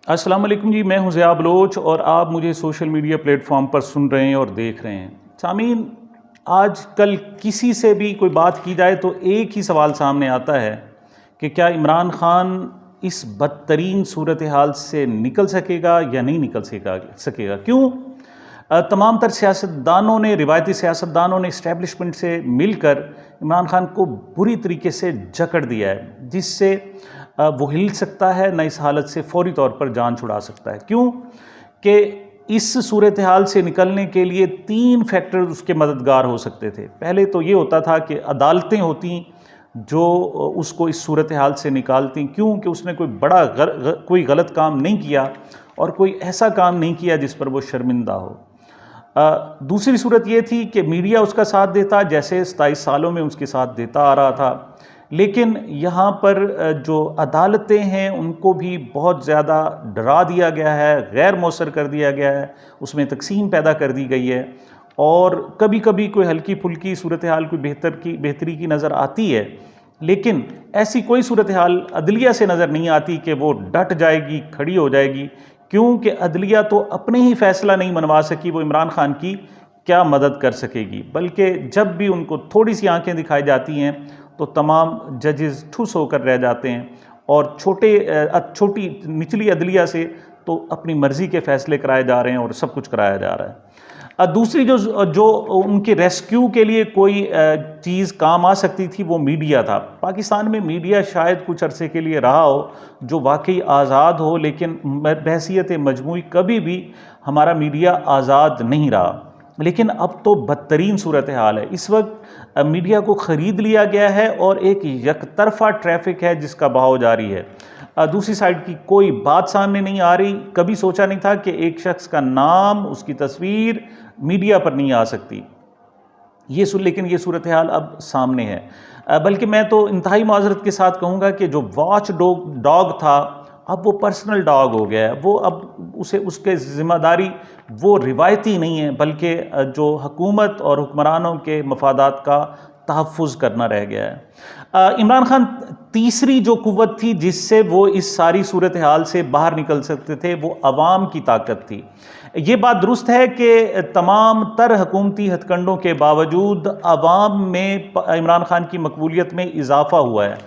अस्सलाम वालेकुम जी, मैं हूं ज़िया बलोच और आप मुझे सोशल मीडिया प्लेटफॉर्म पर सुन रहे हैं और देख रहे हैं। सामीन, आज कल किसी से भी कोई बात की जाए तो एक ही सवाल सामने आता है कि क्या इमरान खान इस बदतरीन सूरत हाल से निकल सकेगा या नहीं निकल सकेगा। क्यों? तमाम तर सियासतदानों ने, रिवायती सियासतदानों ने इस्टेब्लिशमेंट से मिलकर इमरान खान को बुरी तरीके से जकड़ दिया है, जिससे वो हिल सकता है, न इस हालत से फौरी तौर पर जान छुड़ा सकता है। क्यों? कि इस सूरत हाल से निकलने के लिए 3 फैक्टर उसके मददगार हो सकते थे। पहले तो ये होता था कि अदालतें होती जो उसको इस सूरत हाल से निकालती। क्यों? कि उसने कोई बड़ा कोई गलत काम नहीं किया और कोई ऐसा काम नहीं किया जिस पर वो शर्मिंदा हो। दूसरी सूरत ये थी कि मीडिया उसका साथ देता, जैसे 27 सालों में उसके साथ देता आ रहा था। लेकिन यहाँ पर जो अदालतें हैं उनको भी बहुत ज़्यादा डरा दिया गया है, गैर मौसर कर दिया गया है, उसमें तकसीम पैदा कर दी गई है। और कभी कभी कोई हल्की फुल्की सूरत हाल कोई बेहतरी की नज़र आती है, लेकिन ऐसी कोई सूरत हाल अदलिया से नज़र नहीं आती कि वो डट जाएगी, खड़ी हो जाएगी। क्योंकि अदलिया तो अपने ही फैसला नहीं मनवा सकी, वो इमरान खान की क्या मदद कर सकेगी। बल्कि जब भी उनको थोड़ी सी आंखें दिखाई जाती हैं तो तमाम जजेस ठुस होकर रह जाते हैं और छोटी निचली अदलिया से तो अपनी मर्ज़ी के फ़ैसले कराए जा रहे हैं और सब कुछ कराया जा रहा है। दूसरी जो जो उनके रेस्क्यू के लिए कोई चीज़ काम आ सकती थी वो मीडिया था। पाकिस्तान में मीडिया शायद कुछ अरसे के लिए रहा हो जो वाकई आज़ाद हो, लेकिन बहैसियत मजमूई कभी भी हमारा मीडिया आज़ाद नहीं रहा। लेकिन अब तो बदतरीन सूरत हाल है। इस वक्त मीडिया को ख़रीद लिया गया है और एक यकतरफा ट्रैफिक है जिसका बहाव जारी है। दूसरी साइड की कोई बात सामने नहीं आ रही। कभी सोचा नहीं था कि एक शख्स का नाम, उसकी तस्वीर मीडिया पर नहीं आ सकती। लेकिन ये सूरत हाल अब सामने है। बल्कि मैं तो इंतहाई माजरत के साथ कहूँगा कि जो वॉच डॉग था अब वो पर्सनल डॉग हो गया है। वो अब उसके ज़िम्मेदारी वो रिवायती नहीं है, बल्कि जो हुकूमत और हुक्मरानों के मफादात का तहफ़्फ़ुज़ करना रह गया है। इमरान खान तीसरी जो कुव्वत थी जिससे वो इस सारी सूरत हाल से बाहर निकल सकते थे, वो अवाम की ताकत थी। ये बात दुरुस्त है कि तमाम तर हुकूमती हथकंडों के बावजूद अवाम में इमरान खान की मकबूलियत में इजाफ़ा हुआ है।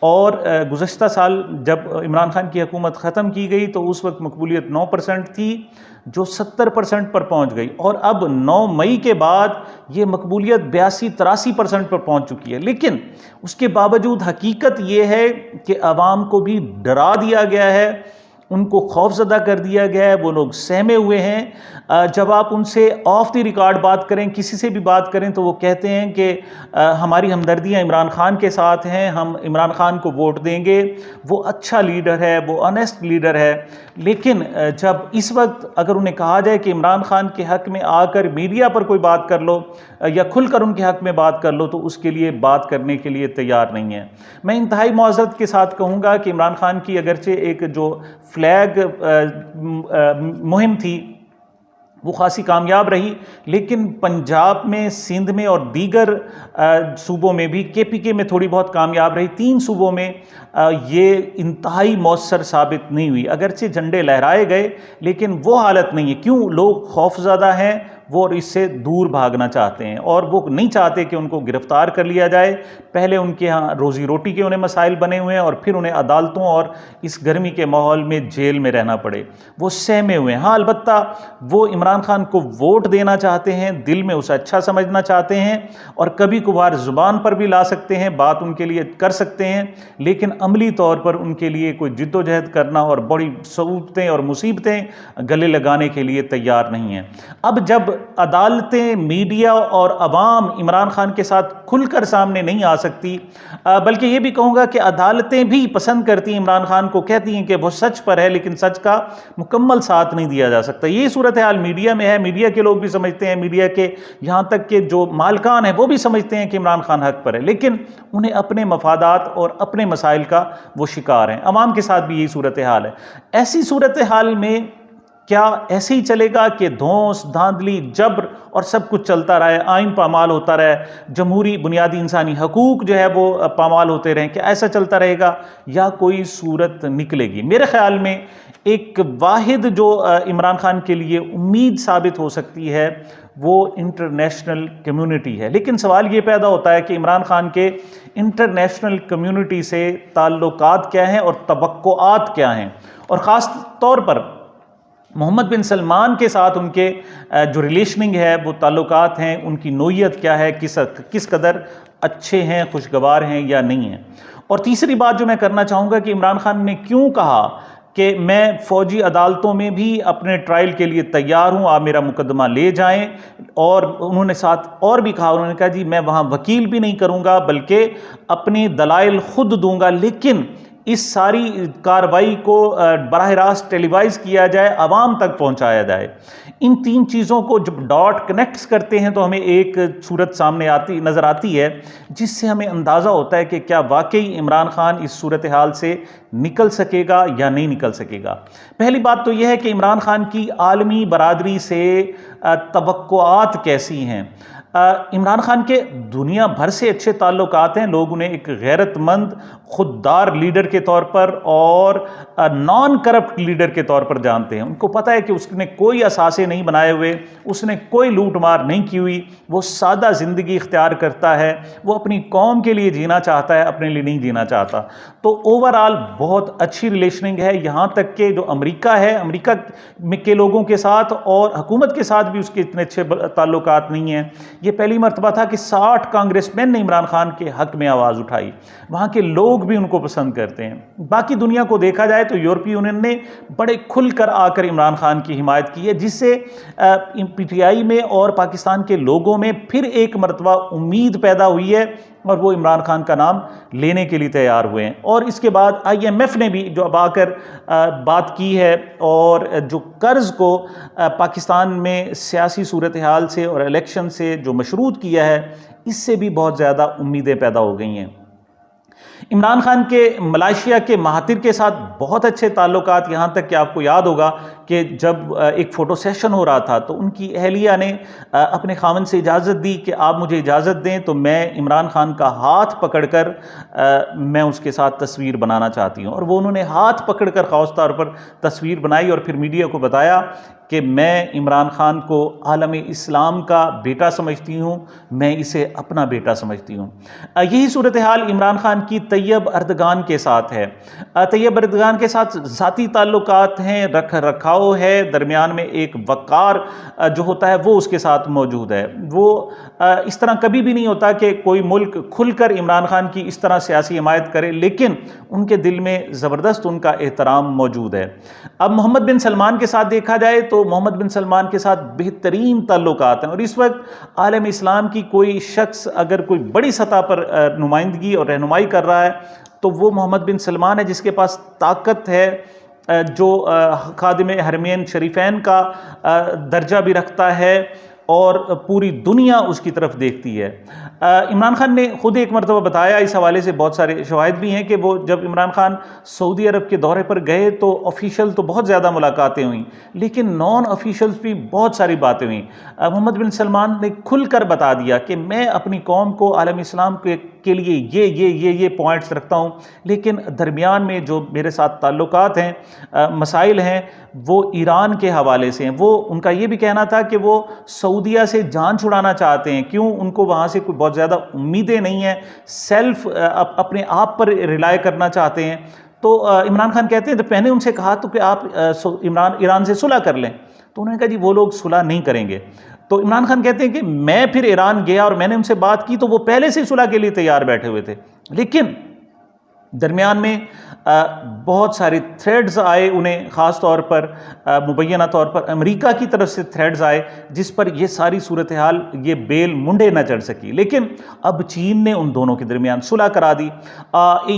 और गुज़श्ता साल जब इमरान खान की हुकूमत ख़त्म की गई तो उस वक्त मकबूलियत 9% थी, जो 70% पर पहुंच गई। और अब 9 मई के बाद ये मकबूलियत 82-83% पर पहुंच चुकी है। लेकिन उसके बावजूद हकीकत ये है कि अवाम को भी डरा दिया गया है, उनको खौफज़दा कर दिया गया है, वो लोग सहमे हुए हैं। जब आप उनसे ऑफ द रिकॉर्ड बात करें, किसी से भी बात करें, तो वो कहते हैं कि हमारी हमदर्दियाँ इमरान खान के साथ हैं, हम इमरान खान को वोट देंगे, वो अच्छा लीडर है, वो ऑनेस्ट लीडर है। लेकिन जब इस वक्त अगर उन्हें कहा जाए कि इमरान खान के हक़ में आकर मीडिया पर कोई बात कर लो या खुलकर उनके हक़ में बात कर लो, तो उसके लिए बात करने के लिए तैयार नहीं है। मैं इंतहाई मुआज़रत के साथ कहूँगा कि इमरान खान की अगरचे एक जो फ्लैग मुहिम थी वो खासी कामयाब रही, लेकिन पंजाब में, सिंध में और दीगर सूबों में भी केपीके में थोड़ी बहुत कामयाब रही। 3 सूबों में ये इंतहाई मौसर साबित नहीं हुई। अगरचे झंडे लहराए गए, लेकिन वो हालत नहीं है। क्यों? लोग खौफज़दा हैं, वो और इससे दूर भागना चाहते हैं और वो नहीं चाहते कि उनको गिरफ्तार कर लिया जाए। पहले उनके यहाँ रोज़ी रोटी के उन्हें मसाइल बने हुए हैं और फिर उन्हें अदालतों और इस गर्मी के माहौल में जेल में रहना पड़े। वो सहमे हुए हैं। हाँ, अलबत्ता वो इमरान खान को वोट देना चाहते हैं, दिल में उसे अच्छा समझना चाहते हैं और कभी कभार ज़ुबान पर भी ला सकते हैं, बात उनके लिए कर सकते हैं, लेकिन अमली तौर पर उनके लिए कोई जिद्दोजहद करना और बड़ी सहूलतें और मुसीबतें गले लगाने के लिए तैयार नहीं हैं। अब जब अदालतें, मीडिया और अवाम इमरान खान के साथ खुलकर सामने नहीं आ सकती, बल्कि ये भी कहूँगा कि अदालतें भी पसंद करती हैं इमरान खान को, कहती हैं कि वो सच पर है, लेकिन सच का मुकम्मल साथ नहीं दिया जा सकता। ये सूरत हाल मीडिया में है। मीडिया के लोग भी समझते हैं, मीडिया के यहाँ तक के जो मालकान हैं वो भी समझते हैं कि इमरान खान हक पर है, लेकिन उन्हें अपने मफादात और अपने मसाइल का वो शिकार हैं। अवाम के साथ भी यही सूरत हाल है। ऐसी सूरत हाल में क्या ऐसे ही चलेगा कि धौंस धांधली जबर और सब कुछ चलता रहे, आइन पामाल होता रहे, जमहूरी बुनियादी इंसानी हकूक जो है वो पामाल होते रहें? क्या ऐसा चलता रहेगा या कोई सूरत निकलेगी? मेरे ख्याल में एक वाहिद जो इमरान खान के लिए उम्मीद साबित हो सकती है वो इंटरनेशनल कम्युनिटी है। लेकिन सवाल ये पैदा होता है कि इमरान खान के इंटरनेशनल कम्युनिटी से ताल्लुकात क्या हैं और तवक्कुआत क्या हैं, और ख़ास तौर पर मोहम्मद बिन सलमान के साथ उनके जो रिलेशनिंग है, वो ताल्लुकात हैं, उनकी नोयत क्या है, किस कदर अच्छे हैं, खुशगवार हैं या नहीं हैं। और तीसरी बात जो मैं करना चाहूँगा कि इमरान खान ने क्यों कहा कि मैं फ़ौजी अदालतों में भी अपने ट्रायल के लिए तैयार हूँ, आप मेरा मुकदमा ले जाएं। और उन्होंने साथ और भी कहा, उन्होंने कहा जी मैं वहाँ वकील भी नहीं करूँगा बल्कि अपने दलाइल खुद दूंगा, लेकिन इस सारी कार्रवाई को बराह रास्त टेलीवाइज किया जाए, आवाम तक पहुंचाया जाए। इन तीन चीज़ों को जब डॉट कनेक्ट्स करते हैं तो हमें एक सूरत सामने नज़र आती है, जिससे हमें अंदाज़ा होता है कि क्या वाकई इमरान खान इस सूरत हाल से निकल सकेगा या नहीं निकल सकेगा। पहली बात तो यह है कि इमरान खान की आलमी बरादरी से तवक्कुआत कैसी हैं। इमरान खान के दुनिया भर से अच्छे ताल्लुकात हैं, लोग उन्हें एक गैरतमंद खुददार लीडर के तौर पर और नॉन करप्ट लीडर के तौर पर जानते हैं। उनको पता है कि उसने कोई असासे नहीं बनाए हुए, उसने कोई लूट मार नहीं की हुई, वो सादा ज़िंदगी इख्तियार करता है, वो अपनी कौम के लिए जीना चाहता है, अपने लिए नहीं जीना चाहता। तो ओवरऑल बहुत अच्छी रिलेशनिंग है, यहाँ तक कि जो अमेरिका है, अमेरिका के लोगों के साथ और हुकूमत के साथ भी उसके इतने अच्छे ताल्लुकात नहीं हैं। ये पहली मरतबा था कि 60 कांग्रेसमैन ने इमरान खान के हक में आवाज़ उठाई, वहाँ के लोग भी उनको पसंद करते हैं। बाकी दुनिया को देखा जाए तो यूरोपीय यूनियन ने बड़े खुलकर आकर इमरान खान की हिमायत की है, जिससे पीटीआई में और पाकिस्तान के लोगों में फिर एक मरतबा उम्मीद पैदा हुई है और वो इमरान खान का नाम लेने के लिए तैयार हुए हैं। और इसके बाद IMF ने भी जो अब आकर बात की है और जो कर्ज़ को पाकिस्तान में सियासी सूरत हाल से और इलेक्शन से जो मशरूत किया है, इससे भी बहुत ज़्यादा उम्मीदें पैदा हो गई हैं। इमरान खान के मलेशिया के महातिर के साथ बहुत अच्छे ताल्लुकात, यहाँ तक कि आपको याद होगा कि जब एक फ़ोटो सेशन हो रहा था तो उनकी अहलिया ने अपने खामन से इजाज़त दी कि आप मुझे इजाज़त दें तो मैं इमरान खान का हाथ पकड़कर मैं उसके साथ तस्वीर बनाना चाहती हूँ। और वो उन्होंने हाथ पकड़कर ख़ास तौर पर तस्वीर बनाई और फिर मीडिया को बताया कि मैं इमरान खान को आलम इस्लाम का बेटा समझती हूँ, मैं इसे अपना बेटा समझती हूँ। यही सूरत हाल इमरान खान की तैयब अर्दगान के साथ है। तैयब अर्दगान के साथ ज़ाती ताल्लुकात हैं, रख रखाव है, दरमियान में एक वक़ार जो होता है वो उसके साथ मौजूद है। वो इस तरह कभी भी नहीं होता कि कोई मुल्क खुलकर इमरान खान की इस तरह सियासी हिमायत करे, लेकिन उनके दिल में ज़बरदस्त उनका एहतराम मौजूद है। अब मोहम्मद बिन सलमान के साथ देखा जाए तो मोहम्मद बिन सलमान के साथ बेहतरीन ताल्लुकात हैं और इस वक्त आलम इस्लाम की कोई शख्स अगर कोई बड़ी सतह पर नुमाइंदगी और रहनुमाई कर रहा है तो वो मोहम्मद बिन सलमान है, जिसके पास ताकत है, जो खादिम हरमैन शरीफैन का दर्जा भी रखता है और पूरी दुनिया उसकी तरफ देखती है। इमरान खान ने खुद एक मरतबा बताया, इस हवाले से बहुत सारे शवाहिद भी हैं, कि वो जब इमरान खान सऊदी अरब के दौरे पर गए तो ऑफिशियल तो बहुत ज़्यादा मुलाकातें हुई, लेकिन नॉन ऑफिशियल्स भी बहुत सारी बातें हुई। मोहम्मद बिन सलमान ने खुलकर बता दिया कि मैं अपनी कौम को आलम इस्लाम के लिए ये पॉइंट्स रखता हूँ, लेकिन दरमियान में जो मेरे साथ ताल्लुकात हैं, मसाइल हैं, वो ईरान के हवाले से हैं। वो उनका ये भी कहना था कि वो सऊदिया से जान छुड़ाना चाहते हैं। क्यों? उनको वहाँ से कोई बहुत ज़्यादा उम्मीदें नहीं हैं, सेल्फ अपने आप पर रिलाय करना चाहते हैं। तो इमरान खान कहते हैं, तो मैंने उनसे कहा तो कि आप ईरान से सुलह कर लें, तो उन्होंने कहा जी वो लोग सुलह नहीं करेंगे। तो इमरान खान कहते हैं कि मैं फिर ईरान गया और मैंने उनसे बात की तो वो पहले से सुलह के लिए तैयार बैठे हुए थे, लेकिन दरमियान में बहुत सारे थ्रेड्स आए उन्हें, ख़ास तौर पर मुबैना तौर पर अमेरिका की तरफ से थ्रेड्स आए, जिस पर यह सारी सूरत हाल ये बेल मुंडे न चढ़ सकी। लेकिन अब चीन ने उन दोनों के दरमियान सुलह करा दी।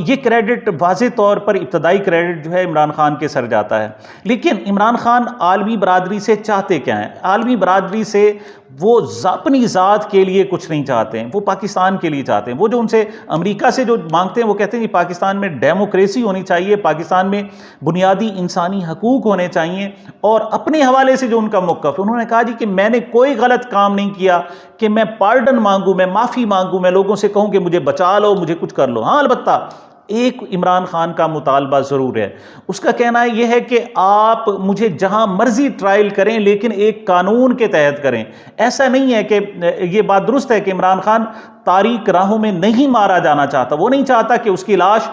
ये क्रेडिट वाज़े तौर पर इब्तदाई क्रेडिट जो है इमरान खान के सर जाता है। लेकिन इमरान खान आलमी बरादरी से चाहते क्या हैं? आलमी बरादरी से वो अपनी ज़ात के लिए कुछ नहीं चाहते हैं, वो पाकिस्तान के लिए चाहते हैं। वो जो उनसे अमेरिका से जो मांगते हैं वो कहते हैं कि पाकिस्तान में डेमोक्रेसी होनी चाहिए, पाकिस्तान में बुनियादी इंसानी हकूक़ होने चाहिए। और अपने हवाले से जो उनका मौक़िफ़, उन्होंने कहा जी कि मैंने कोई गलत काम नहीं किया कि मैं पार्डन मांगूँ, मैं माफ़ी मांगूँ, मैं लोगों से कहूँ कि मुझे बचा लो, मुझे कुछ कर लो। हाँ, अलबत्ता एक इमरान खान का मुतालबा ज़रूर है। उसका कहना यह है कि आप मुझे जहां मर्जी ट्रायल करें, लेकिन एक कानून के तहत करें। ऐसा नहीं है कि यह बात दुरुस्त है कि इमरान खान तारीक राहों में नहीं मारा जाना चाहता। वो नहीं चाहता कि उसकी लाश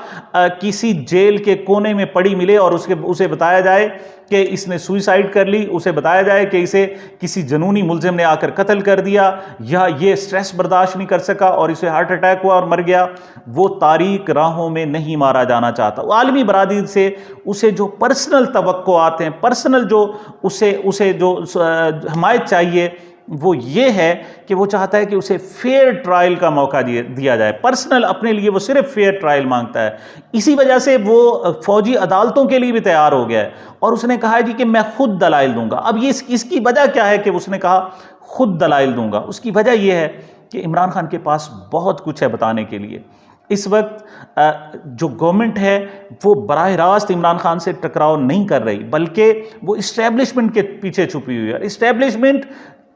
किसी जेल के कोने में पड़ी मिले और उसे बताया जाए कि इसने सुइसाइड कर ली, उसे बताया जाए कि इसे किसी जनूनी मुलजिम ने आकर कत्ल कर दिया, या ये स्ट्रेस बर्दाश्त नहीं कर सका और इसे हार्ट अटैक हुआ और मर गया। वो तारीक राहों में नहीं मारा जाना चाहता। आलमी बरादरी से उसे जो पर्सनल तवक्को आते हैं, पर्सनल जो उसे जो हमायत चाहिए, वो ये है कि वो चाहता है कि उसे फेयर ट्रायल का मौका दिया जाए। पर्सनल अपने लिए वो सिर्फ फेयर ट्रायल मांगता है। इसी वजह से वो फौजी अदालतों के लिए भी तैयार हो गया है और उसने कहा है जी कि मैं खुद दलाइल दूंगा। अब ये इसकी वजह क्या है कि उसने कहा खुद दलाइल दूंगा? उसकी वजह यह है कि इमरान खान के पास बहुत कुछ है बताने के लिए। इस वक्त जो गवर्नमेंट है वो बराह रास्त इमरान खान से टकराव नहीं कर रही, बल्कि वो इस्टेब्लिशमेंट के पीछे छुपी हुई है। इस्टेब्लिशमेंट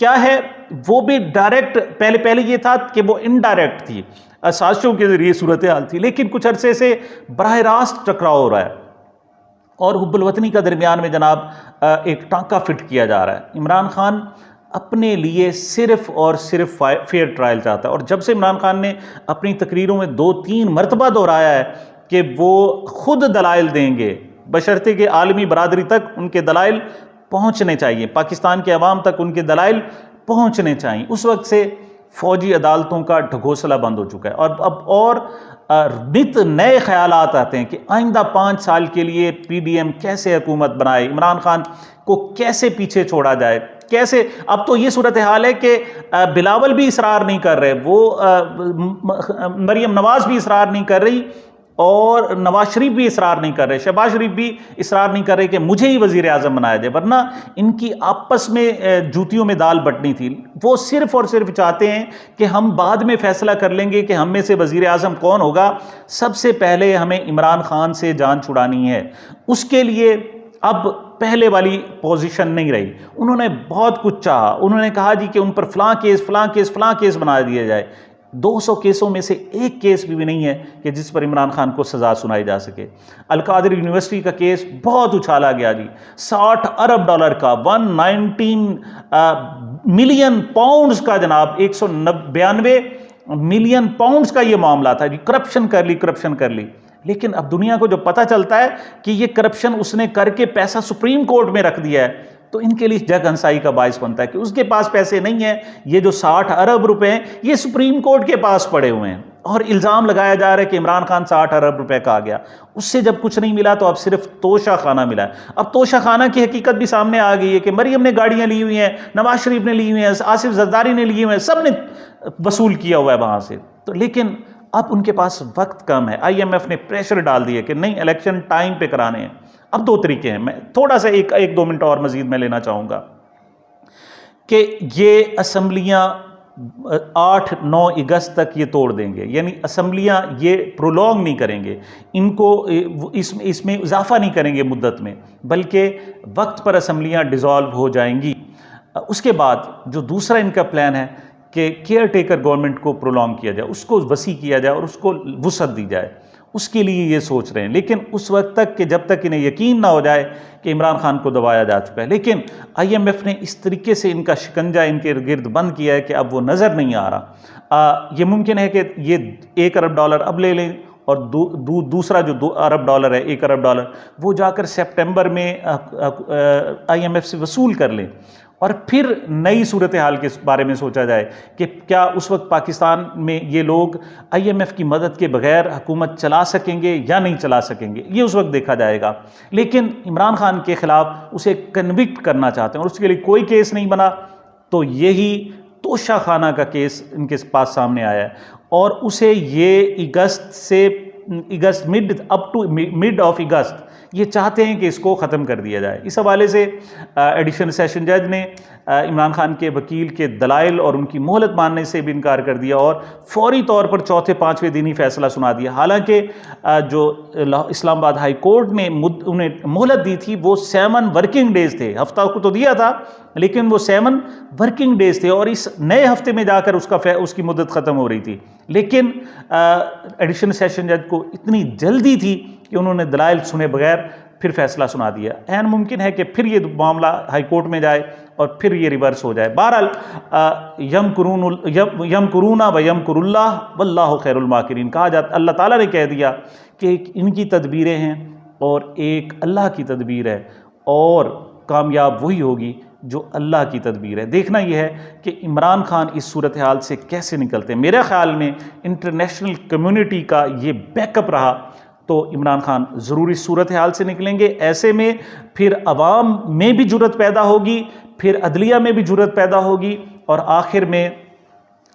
क्या है? वो भी डायरेक्ट, पहले ये था कि वो इनडायरेक्ट थी, साजिशों के जरिए सूरत हाल थी, लेकिन कुछ अरसे से बराह रास्त टकराव हो रहा है और हुब्बुल वतनी का दरमियान में जनाब एक टांका फिट किया जा रहा है। इमरान खान अपने लिए सिर्फ और सिर्फ फेयर ट्रायल चाहता है। और जब से इमरान खान ने अपनी तकरीरों में 2-3 मरतबा दोहराया है कि वो खुद दलाइल देंगे, बशर्ते कि आलमी बरादरी तक उनके दलाइल पहुंचने चाहिए, पाकिस्तान के अवाम तक उनके दलाइल पहुंचने चाहिए, उस वक्त से फौजी अदालतों का ढकोसला बंद हो चुका है। और नित नए ख्यालात आते हैं कि आइंदा 5 साल के लिए पीडीएम कैसे हुकूमत बनाए, इमरान खान को कैसे पीछे छोड़ा जाए, कैसे। अब तो ये सूरत हाल है कि बिलावल भी इसरार नहीं कर रहे, वो मरियम नवाज भी इसरार नहीं कर रही और नवाज शरीफ भी इसरार नहीं कर रहे, शहबाज शरीफ भी इसरार नहीं कर रहे कि मुझे ही वजीर आज़म बनाया जाए, वरना इनकी आपस में जूतियों में दाल बटनी थी। वो सिर्फ और सिर्फ चाहते हैं कि हम बाद में फैसला कर लेंगे कि हम में से वजीर आज़म कौन होगा, सबसे पहले हमें इमरान खान से जान छुड़ानी है। उसके लिए अब पहले वाली पोजीशन नहीं रही। उन्होंने बहुत कुछ चाहा, उन्होंने कहा जी कि उन पर फलां केस बना दिया जाए। 200 केसों में से एक केस भी नहीं है कि जिस पर इमरान खान को सज़ा सुनाई जा सके। अल-कादिर यूनिवर्सिटी का केस बहुत उछाला गया जी, $60 अरब का, 119 मिलियन पाउंड्स का जनाब, 192 मिलियन पाउंड्स का ये मामला था जी। करप्शन कर ली। लेकिन अब दुनिया को जो पता चलता है कि ये करप्शन उसने करके पैसा सुप्रीम कोर्ट में रख दिया है, तो इनके लिए जग हंसाई का बायस बनता है कि उसके पास पैसे नहीं है। ये जो 60 अरब रुपए हैं ये सुप्रीम कोर्ट के पास पड़े हुए हैं और इल्ज़ाम लगाया जा रहा है कि इमरान खान 60 अरब रुपए का आ गया। उससे जब कुछ नहीं मिला तो अब सिर्फ तोशा खाना मिला है। अब तोशा खाना की हकीकत भी सामने आ गई है कि मरियम ने गाड़ियां ली हुई हैं, नवाज शरीफ ने ली हुई हैं, आसिफ जरदारी ने लिए हुए हैं, सब ने वसूल किया हुआ है वहां से। तो लेकिन अब उनके पास वक्त कम है। IMF ने प्रेशर डाल दिया कि नहीं, इलेक्शन टाइम पे कराने हैं। अब 2 तरीके हैं, मैं थोड़ा सा 1-2 मिनट और मजीद मैं लेना चाहूँगा कि ये असम्बलियाँ 8-9 अगस्त तक ये तोड़ देंगे, यानी असम्बलियाँ ये प्रोलॉन्ग नहीं करेंगे, इनको इसमें इजाफा नहीं करेंगे मुद्दत में, बल्कि वक्त पर असम्बलियाँ डिज़ोल्व हो जाएंगी। उसके बाद जो दूसरा इनका प्लान है कि केयर टेकर गवर्नमेंट को प्रोलॉन्ग किया जाए, उसको वसी किया जाए और उसको वुसअत दी जाए, उसके लिए ये सोच रहे हैं। लेकिन उस वक्त तक कि जब तक इन्हें यकीन ना हो जाए कि इमरान खान को दबाया जा चुका है। लेकिन IMF ने इस तरीके से इनका शिकंजा इनके गिर्द बंद किया है कि अब वो नज़र नहीं आ रहा। ये मुमकिन है कि ये $1 अरब अब ले लें और दूसरा जो $2 अरब है, $1 अरब, वो जाकर सितंबर में IMF से वसूल कर लें और फिर नई सूरत हाल के बारे में सोचा जाए कि क्या उस वक्त पाकिस्तान में ये लोग IMF की मदद के बगैर हुकूमत चला सकेंगे या नहीं चला सकेंगे, ये उस वक्त देखा जाएगा। लेकिन इमरान खान के ख़िलाफ़ उसे कन्विक्ट करना चाहते हैं और उसके लिए कोई केस नहीं बना, तो यही तोशा खाना का केस इनके पास सामने आया है और उसे ये अगस्त से अगस्त मिड ऑफ अगस्त ये चाहते हैं कि इसको ख़त्म कर दिया जाए। इस हवाले से एडिशनल सेशन जज ने इमरान खान के वकील के दलाइल और उनकी मोहलत मानने से भी इनकार कर दिया और फौरी तौर पर चौथे पाँचवें दिन ही फैसला सुना दिया। हालांकि जो इस्लामाबाद हाई कोर्ट ने उन्हें मोहलत दी थी वो 7 वर्किंग डेज थे, हफ्ता को तो दिया था लेकिन वो 7 वर्किंग डेज थे और इस नए हफ्ते में जाकर उसकी मुद्दत ख़त्म हो रही थी। लेकिन एडिशनल सेशन जज को इतनी जल्दी थी कि उन्होंने दलाइल सुने बगैर फिर फैसला सुना दिया। ऐन मुमकिन है कि फिर ये मामला हाई कोर्ट में जाए और फिर ये रिवर्स हो जाए। बहरहाल यमकुरूना व यमकुरुल्लाह वल्लाहु खैरुल माकिरीन कहा जाता, अल्लाह ताला ने कह दिया कि इनकी तदबीरें हैं और एक अल्लाह की तदबीर है और कामयाब वही होगी जो अल्लाह की तदबीर है। देखना यह है कि इमरान खान इस सूरत हाल से कैसे निकलते हैं। मेरे ख्याल में इंटरनेशनल कम्युनिटी का ये बैकअप रहा तो इमरान खान ज़रूर इस सूरत हाल से निकलेंगे। ऐसे में फिर अवाम में भी जुर्रत पैदा होगी, फिर अदलिया में भी जुर्रत पैदा होगी और आखिर में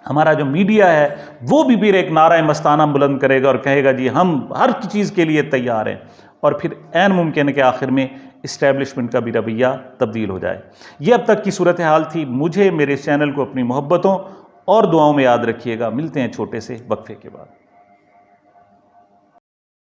हमारा जो मीडिया है वो भी फिर एक नारा मस्ताना बुलंद करेगा और कहेगा जी हम हर चीज़ के लिए तैयार हैं और फिर ऐन मुमकिन है कि आखिर में इस्टेब्लिशमेंट का भी रवैया तब्दील हो जाए। ये अब तक की सूरत हाल थी। मुझे मेरे चैनल को अपनी मोहब्बतों और दुआओं में याद रखिएगा। मिलते हैं छोटे से वक्फे के बाद।